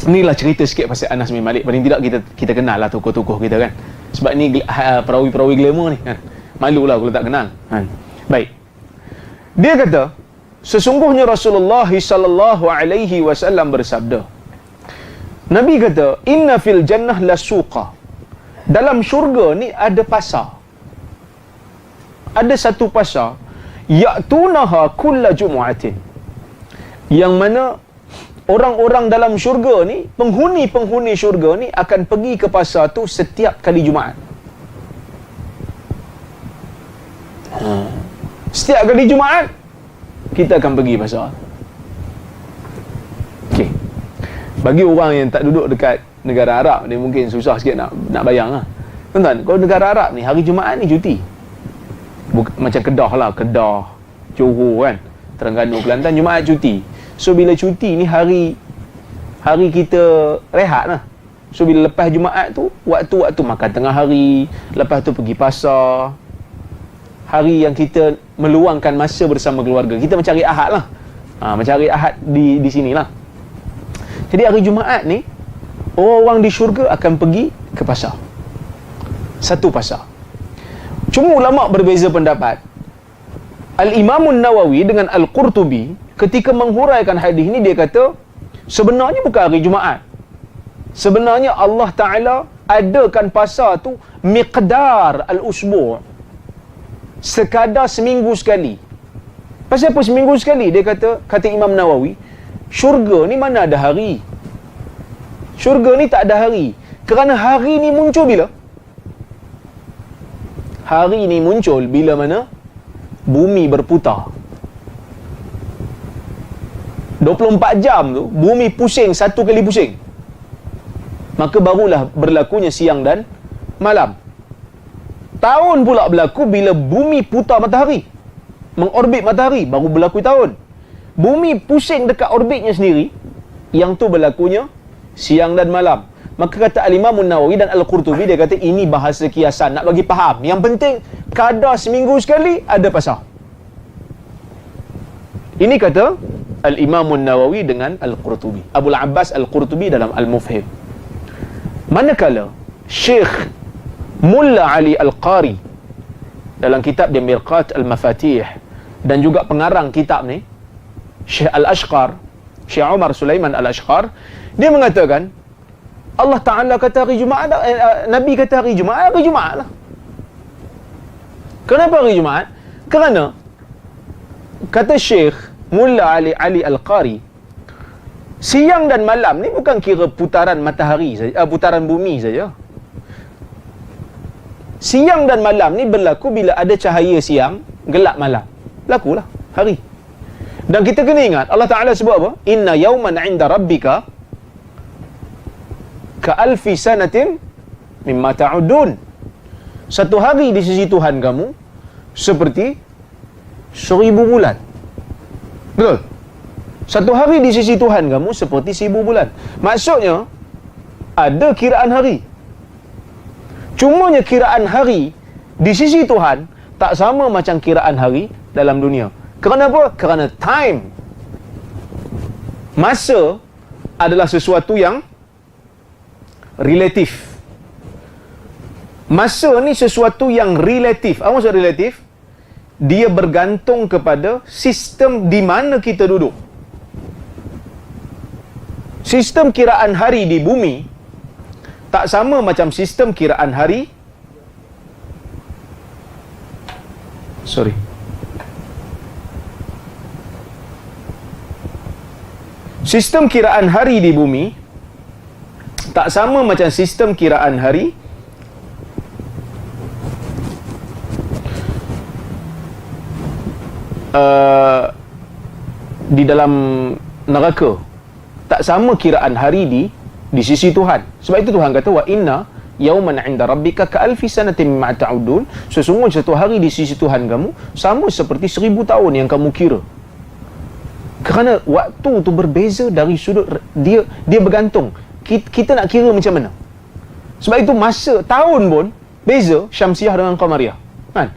Inilah cerita sikit pasal Anas bin Malik. Paling tidak kita kenal lah tokoh-tokoh kita kan. Sebab ni perawi-perawi glamour ni kan. Malulah kalau tak kenal kan. Baik. Dia kata, sesungguhnya Rasulullah sallallahu alaihi wasallam bersabda. Nabi kata, "Inna fil jannah lasuqa." Dalam syurga ni ada pasar. Ada satu pasar, ya'tunaha kulla jumu'atin. Yang mana orang-orang dalam syurga ni, penghuni-penghuni syurga ni akan pergi ke pasar tu setiap kali Jumaat. Setiap kali Jumaat kita akan pergi pasar. Okey. Bagi orang yang tak duduk dekat negara Arab ni mungkin susah sikit nak bayang lah. Tuan-tuan, kalau negara Arab ni hari Jumaat ni cuti. Macam Kedah lah, Kedah, Johor kan, Terengganu, Kelantan Jumaat cuti. So bila cuti ni hari kita rehat lah. So bila lepas Jumaat tu, waktu-waktu makan tengah hari, lepas tu pergi pasar, hari yang kita meluangkan masa bersama keluarga. Kita mencari Ahad lah. Mencari Ahad di sini lah. Jadi hari Jumaat ni, orang-orang di syurga akan pergi ke pasar. Satu pasar. Cuma ulama' berbeza pendapat. Al-Imamun Nawawi dengan Al-Qurtubi ketika menghuraikan hadis ni, dia kata sebenarnya bukan hari Jumaat. Sebenarnya Allah Ta'ala adakan pasar tu miqdar al-usbu', sekadar seminggu sekali. Pasal apa seminggu sekali? Dia kata Imam Nawawi, syurga ni mana ada hari? Syurga ni tak ada hari. Kerana hari ni muncul bila? Hari ni muncul bila mana? Bumi berputar. 24 jam tu, bumi pusing satu kali pusing. Maka barulah berlakunya siang dan malam. Tahun pula berlaku bila bumi putar matahari, mengorbit matahari, baru berlaku tahun. Bumi pusing dekat orbitnya sendiri, yang tu berlakunya siang dan malam. Maka kata Al-Imam Nawawi dan Al-Qurtubi, dia kata ini bahasa kiasan, nak bagi faham. Yang penting kadar seminggu sekali ada pasar. Ini kata Al-Imam Nawawi dengan Al-Qurtubi, Abul Abbas Al-Qurtubi dalam Al-Mufhim. Manakala Syekh Mulla Ali Al-Qari dalam kitab dia Mirqat Al-Mafatih, dan juga pengarang kitab ni Syekh Al-Ashqar, Syekh Umar Sulaiman Al-Ashqar, dia mengatakan Allah Ta'ala kata hari Jumaat, Nabi kata hari Jumaat lah. Kenapa hari Jumaat? Kerana kata Syekh Mulla Ali Al-Qari, siang dan malam ni bukan kira putaran matahari saja, putaran bumi saja. Siang dan malam ni berlaku bila ada cahaya siang, gelap malam. Berlakulah hari. Dan kita kena ingat, Allah Ta'ala sebut apa? Inna yawman 'inda rabbika ka alfi sanatin mimma ta'udun. Satu hari di sisi Tuhan kamu seperti 1000 bulan. Betul? Satu hari di sisi Tuhan kamu seperti 1000 bulan. Maksudnya ada kiraan hari. Cumanya kiraan hari di sisi Tuhan tak sama macam kiraan hari dalam dunia. Kerana apa? Kerana time, masa adalah sesuatu yang relatif. Masa ni sesuatu yang relatif. Apa maksud relatif? Dia bergantung kepada sistem di mana kita duduk. Sistem kiraan hari di bumi tak sama macam sistem kiraan hari Sistem kiraan hari di bumi tak sama macam sistem kiraan hari di dalam neraka. Tak sama kiraan hari di sisi Tuhan. Sebab itu Tuhan kata wa inna yawman 'inda rabbika ka alfi sanatin mimma ta'udun. Sesungguhnya satu hari di sisi Tuhan kamu sama seperti 1000 tahun yang kamu kira. Kerana waktu tu berbeza dari sudut dia bergantung. Kita nak kira macam mana. Sebab itu masa tahun pun beza, Syamsiah dengan Qamariyah. Kan?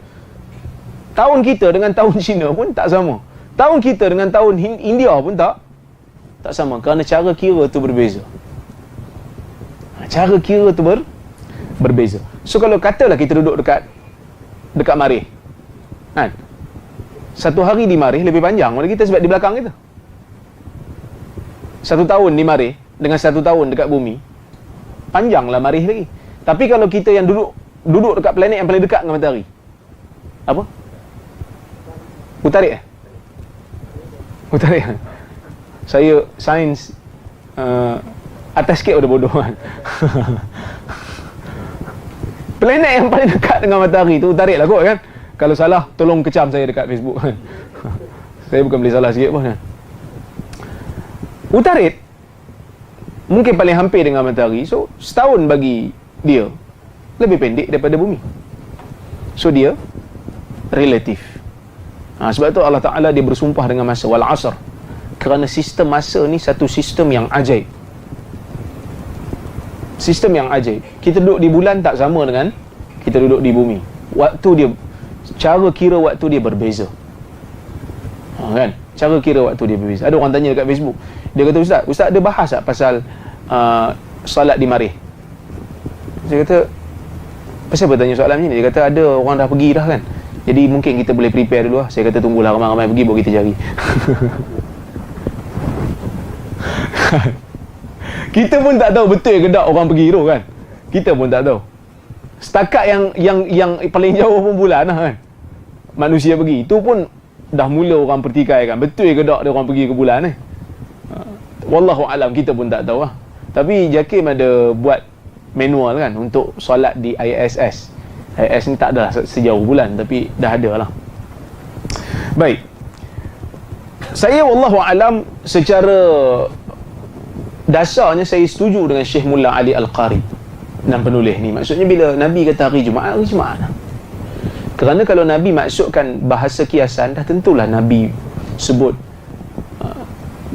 Tahun kita dengan tahun Cina pun tak sama. Tahun kita dengan tahun India pun tak sama. Kerana cara kira tu berbeza. Cara kira tu berbeza. So kalau katalah kita duduk dekat Marih, kan? Satu hari di Marih lebih panjang daripada kita sebab di belakang kita. 1 tahun di Marih dengan 1 tahun dekat bumi, panjanglah Marih lagi. Tapi kalau kita yang duduk dekat planet yang paling dekat dengan matahari, apa? Utarik. Saya sains atas sikit pada bodoh kan. Planet yang paling dekat dengan matahari tu utarik lah kot kan. Kalau salah tolong kecam saya dekat Facebook kan. Saya bukan boleh salah sikit pun kan. Utarit mungkin paling hampir dengan matahari. So setahun bagi dia lebih pendek daripada bumi. So dia relatif. Sebab tu Allah Ta'ala dia bersumpah dengan masa, wal asr, kerana sistem masa ni satu sistem yang ajaib. Sistem yang ajaib. Kita duduk di bulan tak sama dengan kita duduk di bumi. Waktu dia, cara kira waktu dia berbeza. Kan? Cara kira waktu dia berbeza. Ada orang tanya dekat Facebook, dia kata, Ustaz ada bahas tak pasal solat di Marih? Saya kata, pasal apa tanya soalan macam ni? Dia kata ada orang dah pergi dah kan. Jadi mungkin kita boleh prepare dulu lah. Saya kata tunggulah ramai-ramai pergi baru kita cari. Kita pun tak tahu betul ke tak orang pergi tu kan. Kita pun tak tahu. Setakat yang paling jauh pun bulan lah kan. Manusia pergi. Itu pun dah mula orang pertikai kan. Betul ke tak dia orang pergi ke bulan ni. Wallahu alam, kita pun tak tahu lah. Tapi JAKIM ada buat manual kan untuk solat di ISS. ISS ni tak adalah sejauh bulan, tapi dah ada lah. Baik, saya wallahu alam secara dasarnya saya setuju dengan Syekh Mullah Ali Al-Qari dan penulis ni. Maksudnya bila Nabi kata hari Jumaat lah. Kerana kalau Nabi maksudkan bahasa kiasan, dah tentulah Nabi sebut.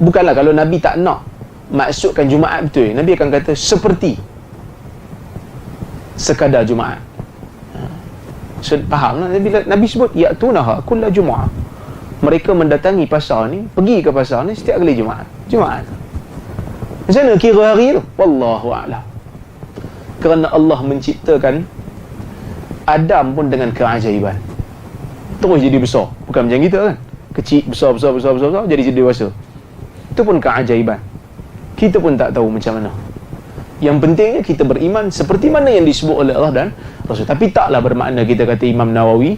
Bukanlah kalau Nabi tak nak maksudkan Jumaat betul, Nabi akan kata seperti sekadar Jumaat. So, faham lah bila Nabi sebut ya'tunaha kulla Jumaat, mereka mendatangi pasar ni, pergi ke pasar ni setiap kali Jumaat. Macam mana kira hari tu? Wallahu a'lam. Kerana Allah menciptakan Adam pun dengan keajaiban. Terus jadi besar. Bukan macam kita kan, kecil, besar, jadi dewasa. Itu pun keajaiban. Kita pun tak tahu macam mana. Yang pentingnya kita beriman seperti mana yang disebut oleh Allah dan Rasul. Tapi taklah bermakna kita kata Imam Nawawi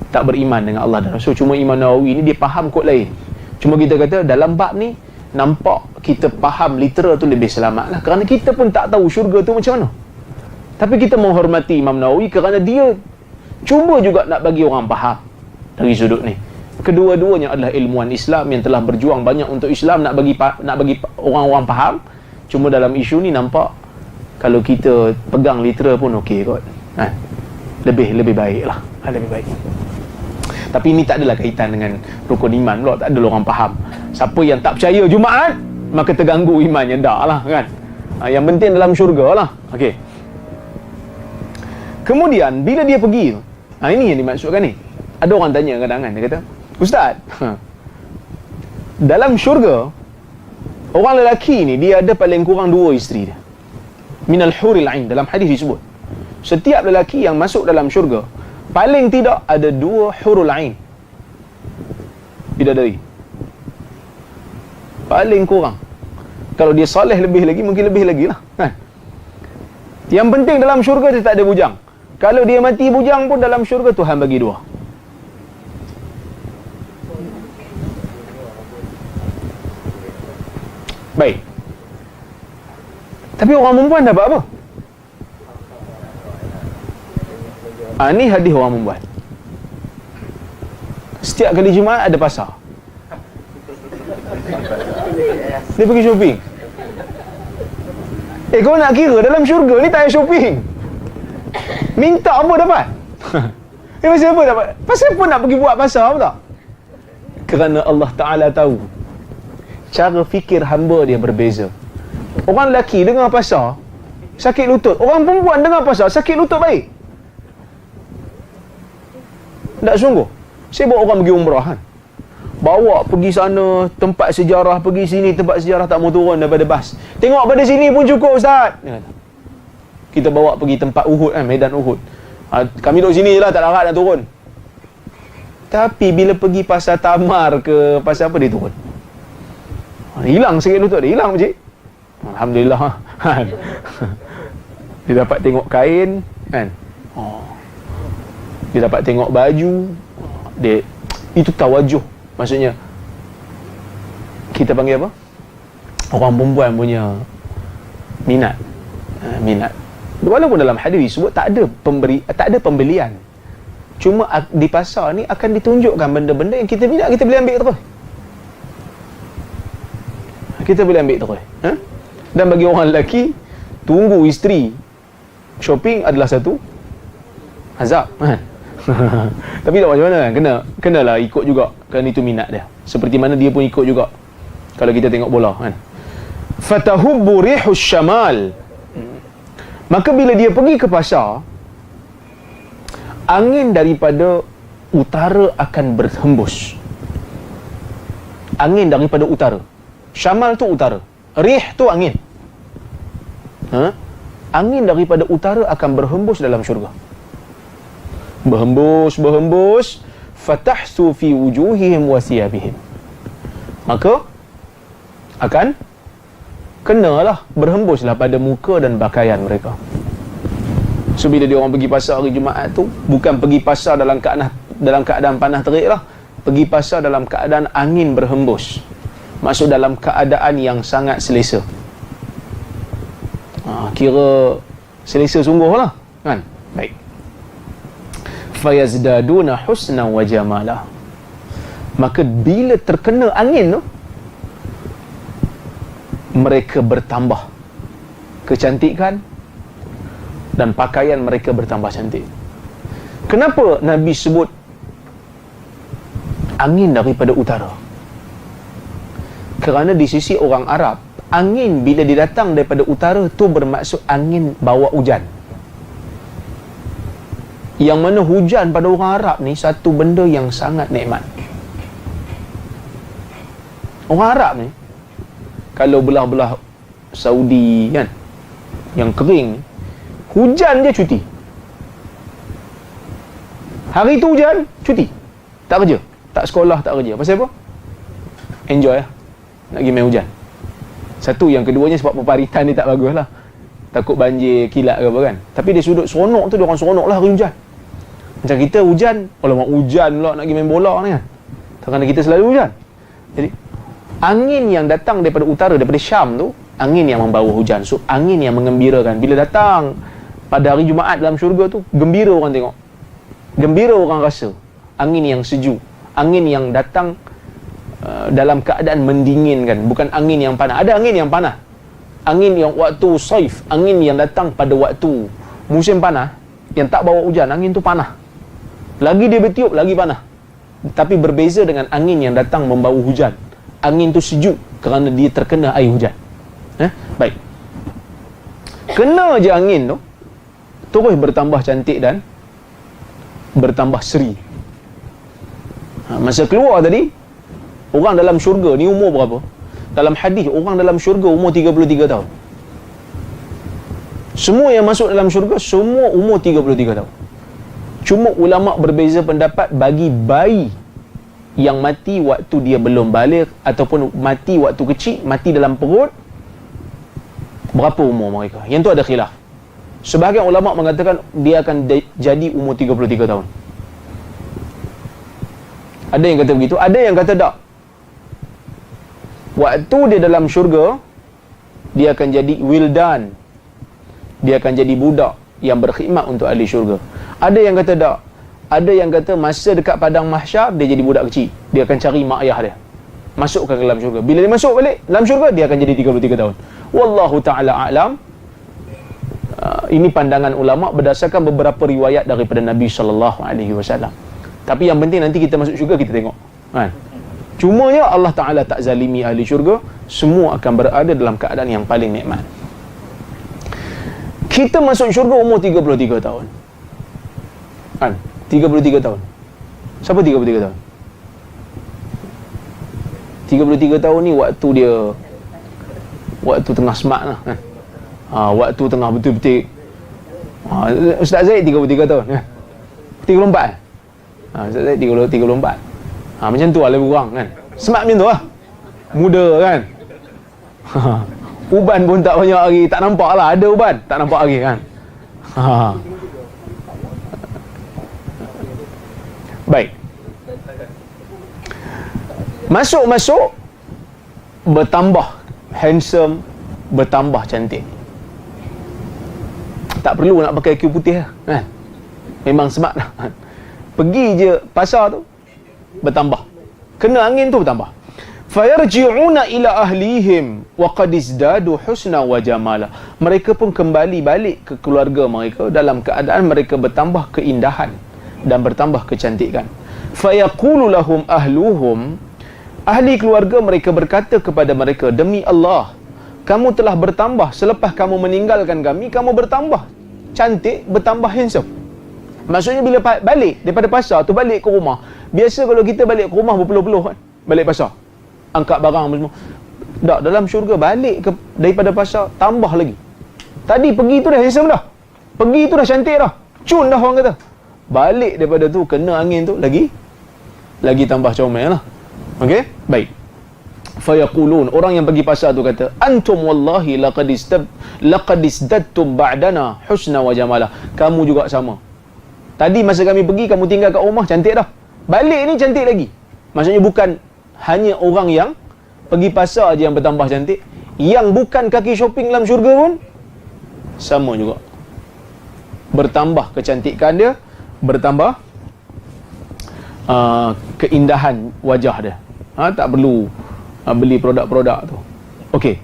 tak beriman dengan Allah dan Rasul. Cuma Imam Nawawi ni dia faham kod lain. Cuma kita kata dalam bab ni nampak kita faham literal tu lebih selamat lah. Kerana kita pun tak tahu syurga tu macam mana. Tapi kita menghormati Imam Nawawi kerana dia cuba juga nak bagi orang faham dari sudut ni. Kedua-duanya adalah ilmuwan Islam yang telah berjuang banyak untuk Islam, nak bagi orang-orang faham. Cuma dalam isu ni nampak kalau kita pegang literal pun okey kot. Lebih baik lah. Lebih baik. Tapi ini tak adalah kaitan dengan rukun iman pula. Tak ada orang faham. Siapa yang tak percaya Jumaat, maka terganggu imannya. Tak lah kan. Yang penting dalam syurga lah. Okey. Kemudian bila dia pergi, ini yang dimaksudkan ni. Ada orang tanya kadang-kadang, dia kata, Ustaz, dalam syurga orang lelaki ni dia ada paling kurang 2 isteri dia. Minal huril ain, dalam hadis disebut. Setiap lelaki yang masuk dalam syurga paling tidak ada 2 hurul ain. Bidadari. Paling kurang. Kalau dia soleh lebih lagi, mungkin lebih lagi lah kan? Yang penting dalam syurga dia tak ada bujang. Kalau dia mati bujang pun dalam syurga Tuhan bagi 2. Baik. Tapi orang perempuan dapat apa? Ni hadis orang perempuan. Setiap kali Jumaat ada pasar. Dia pergi shopping. Kau nak kira dalam syurga ni tak payah shopping. Minta apa dapat? Pasal apa dapat? Pasal apa nak pergi buat pasar apa tak? Kerana Allah Ta'ala tahu cara fikir hamba dia berbeza. Orang lelaki dengar pasar sakit lutut, orang perempuan dengar pasar sakit lutut baik. Tak sungguh. Saya bawa orang pergi umrah kan, bawa pergi sana tempat sejarah, pergi sini tempat sejarah, tak mau turun daripada bas. Tengok pada sini pun cukup Ustaz, dia kata. kita bawa pergi tempat Uhud kan, medan Uhud. Kami duduk sini je lah, tak larat nak turun. Tapi bila pergi pasar Tamar ke pasar apa, dia turun. Hilang sikit lutut dia, hilang pakcik. Alhamdulillah. Dia dapat tengok kain kan. Dia dapat tengok baju. Dia, itu tawajuh. Maksudnya kita panggil apa? Orang perempuan punya minat. Minat. Walaupun dalam hadis disebut tak ada pembelian. Cuma di pasar ni akan ditunjukkan benda-benda yang kita minat, kita boleh ambil terus. Kita boleh ambil terus. Dan bagi orang lelaki, tunggu isteri shopping adalah satu azab kan. Tapi tak macam mana kan, kenalah ikut juga, kerana itu minat dia. Seperti mana dia pun ikut juga kalau kita tengok bola kan. Fatahubbu rihus syamal. Maka bila dia pergi ke pasar, angin daripada utara akan berhembus. Angin daripada utara. Syamal tu utara, rih tu angin. Angin daripada utara akan berhembus dalam syurga. Berhembus, fatahsu fi wujuhihim wa thiyabihim. Maka akan kenalah, berhembuslah pada muka dan pakaian mereka. So bila dia orang pergi pasar hari Jumaat tu, bukan pergi pasar dalam keadaan panas terik lah. Pergi pasar dalam keadaan angin berhembus. Maksud dalam keadaan yang sangat selesa. Kira selesa sungguh lah kan. Baik. Fayazdaduna husna wa jamala. Maka bila terkena angin tu, mereka bertambah kecantikan dan pakaian mereka bertambah cantik. Kenapa Nabi sebut angin daripada utara? Kerana di sisi orang Arab, angin bila dia datang daripada utara tu bermaksud angin bawa hujan. Yang mana hujan pada orang Arab ni satu benda yang sangat nikmat. Orang Arab ni, kalau belah-belah Saudi kan, yang kering, hujan je cuti. Hari tu hujan, cuti. Tak kerja, tak sekolah, tak kerja. Pasal apa? Enjoy lah, nak pergi main hujan. Satu, yang keduanya sebab peparitan ni tak bagus lah, takut banjir, kilat ke apa kan. Tapi dia sudut seronok tu, dia orang seronok lah hari hujan. Macam kita hujan, alamak hujan pula nak pergi main bola ni kan. Kerana kita selalu hujan. Jadi angin yang datang daripada utara, daripada Syam tu, angin yang membawa hujan. So angin yang mengembirakan. Bila datang pada hari Jumaat dalam syurga tu, gembira orang tengok, gembira orang rasa. Angin yang sejuk, angin yang datang dalam keadaan mendinginkan, bukan angin yang panas. Ada angin yang panas, angin yang waktu saif, angin yang datang pada waktu musim panas, yang tak bawa hujan, angin tu panas. Lagi dia bertiup, lagi panas. Tapi berbeza dengan angin yang datang membawa hujan. Angin tu sejuk kerana dia terkena air hujan. Baik. Kena je angin tu, terus bertambah cantik dan bertambah seri. Masa keluar tadi, orang dalam syurga ni umur berapa? Dalam hadis, orang dalam syurga umur 33 tahun. Semua yang masuk dalam syurga, semua umur 33 tahun. Cuma ulama' berbeza pendapat bagi bayi yang mati waktu dia belum balik ataupun mati waktu kecil, mati dalam perut, berapa umur mereka? Yang tu ada khilaf. Sebahagian ulama' mengatakan dia akan jadi umur 33 tahun. Ada yang kata begitu, ada yang kata tak. Waktu dia dalam syurga, dia akan jadi wildan. Dia akan jadi budak yang berkhidmat untuk ahli syurga. Ada yang kata tak. Ada yang kata masa dekat padang mahsyar, dia jadi budak kecil. Dia akan cari mak ayah dia, masukkan ke dalam syurga. Bila dia masuk balik dalam syurga, dia akan jadi 33 tahun. Wallahu ta'ala a'lam. Ini pandangan ulama' berdasarkan beberapa riwayat daripada Nabi SAW. Tapi yang penting nanti kita masuk syurga, kita tengok kan? Cumanya Allah Ta'ala tak zalimi ahli syurga. Semua akan berada dalam keadaan yang paling nikmat. Kita masuk syurga umur 33 tahun kan? 33 tahun. Siapa 33 tahun? 33 tahun ni waktu dia, waktu tengah smart lah kan? Waktu tengah betul-betul Ustaz Zaid 33 tahun. 34 eh? Ustaz Zaid 34. Macam tu lah lebih kurang kan. Smart macam tu lah. Muda kan. Uban pun tak banyak hari, tak nampak lah ada uban, tak nampak hari kan. Baik. Masuk-masuk bertambah handsome, bertambah cantik. Tak perlu nak pakai Q putih lah kan. Memang smart lah. Pergi je pasar tu bertambah. Kena angin tu bertambah. Fayarji'una ila ahlihim wa qad izdadu husna wa jamala. Mereka pun kembali balik ke keluarga mereka dalam keadaan mereka bertambah keindahan dan bertambah kecantikan. Fayaqulu lahum ahluhum, ahli keluarga mereka berkata kepada mereka, demi Allah, kamu telah bertambah selepas kamu meninggalkan kami, kamu bertambah cantik, bertambah handsome. Maksudnya bila balik daripada pasar tu balik ke rumah, biasa kalau kita balik ke rumah berpeluh-peluh kan, balik pasar, angkat barang semua. Tak, dalam syurga balik daripada pasar tambah lagi. Tadi pergi tu dah handsome dah, pergi tu dah cantik dah, cun dah orang kata. Balik daripada tu kena angin tu lagi tambah comel lah. Okey, baik. Fayaqulun, orang yang pergi pasar tu kata, antum wallahi laqad izdadtum ba'dana husna wa jamala. Kamu juga sama. Tadi masa kami pergi, kamu tinggal kat rumah cantik dah, balik ni cantik lagi. Maksudnya bukan hanya orang yang pergi pasar je yang bertambah cantik, yang bukan kaki shopping dalam syurga pun sama juga. Bertambah kecantikan dia, bertambah keindahan wajah dia. Tak perlu beli produk-produk tu. Okey.